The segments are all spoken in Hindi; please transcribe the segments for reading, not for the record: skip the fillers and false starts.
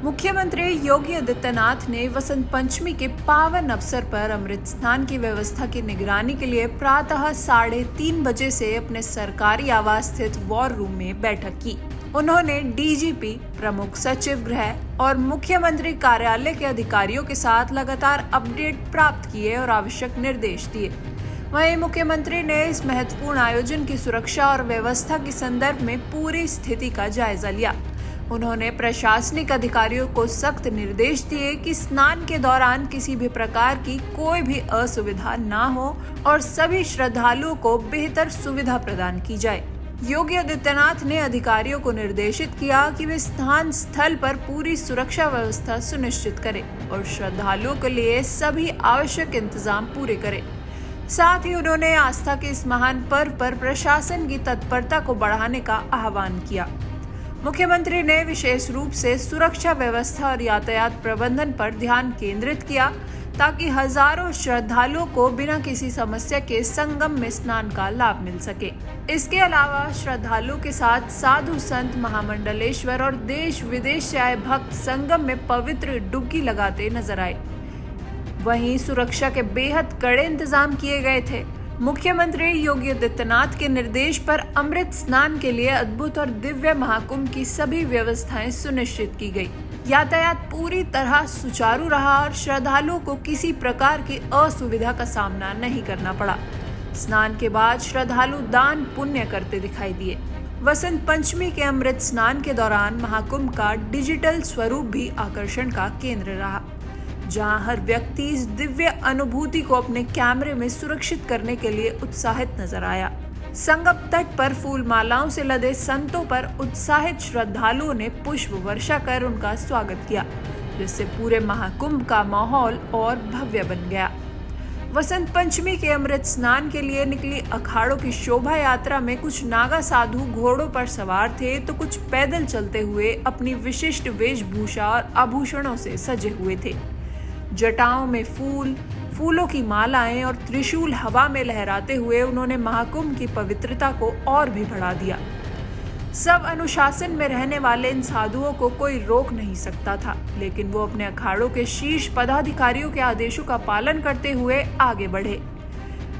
मुख्यमंत्री योगी आदित्यनाथ ने वसंत पंचमी के पावन अवसर पर अमृत स्नान की व्यवस्था की निगरानी के लिए प्रातः 3:30 बजे से अपने सरकारी आवास स्थित वॉर रूम में बैठक की। उन्होंने डीजीपी, प्रमुख सचिव गृह और मुख्यमंत्री कार्यालय के अधिकारियों के साथ लगातार अपडेट प्राप्त किए और आवश्यक निर्देश दिए। वहीं मुख्यमंत्री ने इस महत्वपूर्ण आयोजन की सुरक्षा और व्यवस्था के संदर्भ में पूरी स्थिति का जायजा लिया। उन्होंने प्रशासनिक अधिकारियों को सख्त निर्देश दिए कि स्नान के दौरान किसी भी प्रकार की कोई भी असुविधा ना हो और सभी श्रद्धालुओं को बेहतर सुविधा प्रदान की जाए। योगी आदित्यनाथ ने अधिकारियों को निर्देशित किया कि वे स्नान स्थल पर पूरी सुरक्षा व्यवस्था सुनिश्चित करें और श्रद्धालुओं के लिए सभी आवश्यक इंतजाम पूरे करें। साथ ही उन्होंने आस्था के इस महान पर्व पर प्रशासन की तत्परता को बढ़ाने का आह्वान किया। मुख्यमंत्री ने विशेष रूप से सुरक्षा व्यवस्था और यातायात प्रबंधन पर ध्यान केंद्रित किया ताकि हजारों श्रद्धालुओं को बिना किसी समस्या के संगम में स्नान का लाभ मिल सके। इसके अलावा श्रद्धालुओं के साथ साधु संत, महामंडलेश्वर और देश विदेश से आए भक्त संगम में पवित्र डुबकी लगाते नजर आए। वहीं सुरक्षा के बेहद कड़े इंतजाम किए गए थे। मुख्यमंत्री योगी आदित्यनाथ के निर्देश पर अमृत स्नान के लिए अद्भुत और दिव्य महाकुंभ की सभी व्यवस्थाएं सुनिश्चित की गई। यातायात पूरी तरह सुचारू रहा और श्रद्धालुओं को किसी प्रकार की असुविधा का सामना नहीं करना पड़ा। स्नान के बाद श्रद्धालु दान पुण्य करते दिखाई दिए। वसंत पंचमी के अमृत स्नान के दौरान महाकुंभ का डिजिटल स्वरूप भी आकर्षण का केंद्र रहा, जहां हर व्यक्ति इस दिव्य अनुभूति को अपने कैमरे में सुरक्षित करने के लिए उत्साहित नजर आया। संगम तट पर फूल मालाओं से लदे संतों पर उत्साहित श्रद्धालुओं ने पुष्प वर्षा कर उनका स्वागत किया, जिससे पूरे महाकुंभ का माहौल और भव्य बन गया। वसंत पंचमी के अमृत स्नान के लिए निकली अखाड़ों की शोभा यात्रा में कुछ नागा साधु घोड़ों पर सवार थे तो कुछ पैदल चलते हुए अपनी विशिष्ट वेशभूषा और आभूषणों से सजे हुए थे। जटाओं में फूलों की मालाएं और त्रिशूल हवा में लहराते हुए उन्होंने महाकुंभ की पवित्रता को और भी बढ़ा दिया। सब अनुशासन में रहने वाले इन साधुओं को कोई रोक नहीं सकता था, लेकिन वो अपने अखाड़ों के शीर्ष पदाधिकारियों के आदेशों का पालन करते हुए आगे बढ़े।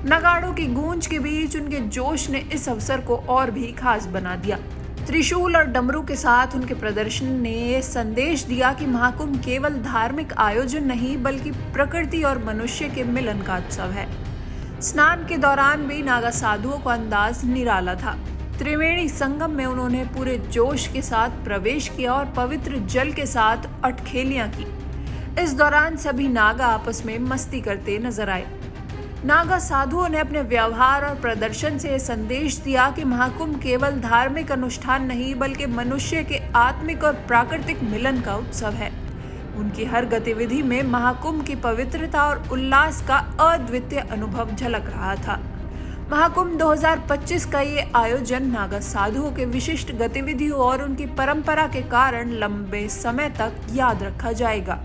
नगाड़ों की गूंज के बीच उनके जोश ने इस अवसर को और भी खास बना दिया। त्रिशूल और डमरू के साथ उनके प्रदर्शन ने ये संदेश दिया कि महाकुंभ केवल धार्मिक आयोजन नहीं बल्कि प्रकृति और मनुष्य के मिलन का उत्सव है। स्नान के दौरान भी नागा साधुओं का अंदाज निराला था। त्रिवेणी संगम में उन्होंने पूरे जोश के साथ प्रवेश किया और पवित्र जल के साथ अटखेलियां की। इस दौरान सभी नागा आपस में मस्ती करते नजर आए। नागा साधुओं ने अपने व्यवहार और प्रदर्शन से संदेश दिया कि महाकुंभ केवल धार्मिक अनुष्ठान नहीं बल्कि मनुष्य के आत्मिक और प्राकृतिक मिलन का उत्सव है। उनकी हर गतिविधि में महाकुंभ की पवित्रता और उल्लास का अद्वितीय अनुभव झलक रहा था। महाकुंभ 2025 का ये आयोजन नागा साधुओं के विशिष्ट गतिविधियों और उनकी परंपरा के कारण लंबे समय तक याद रखा जाएगा।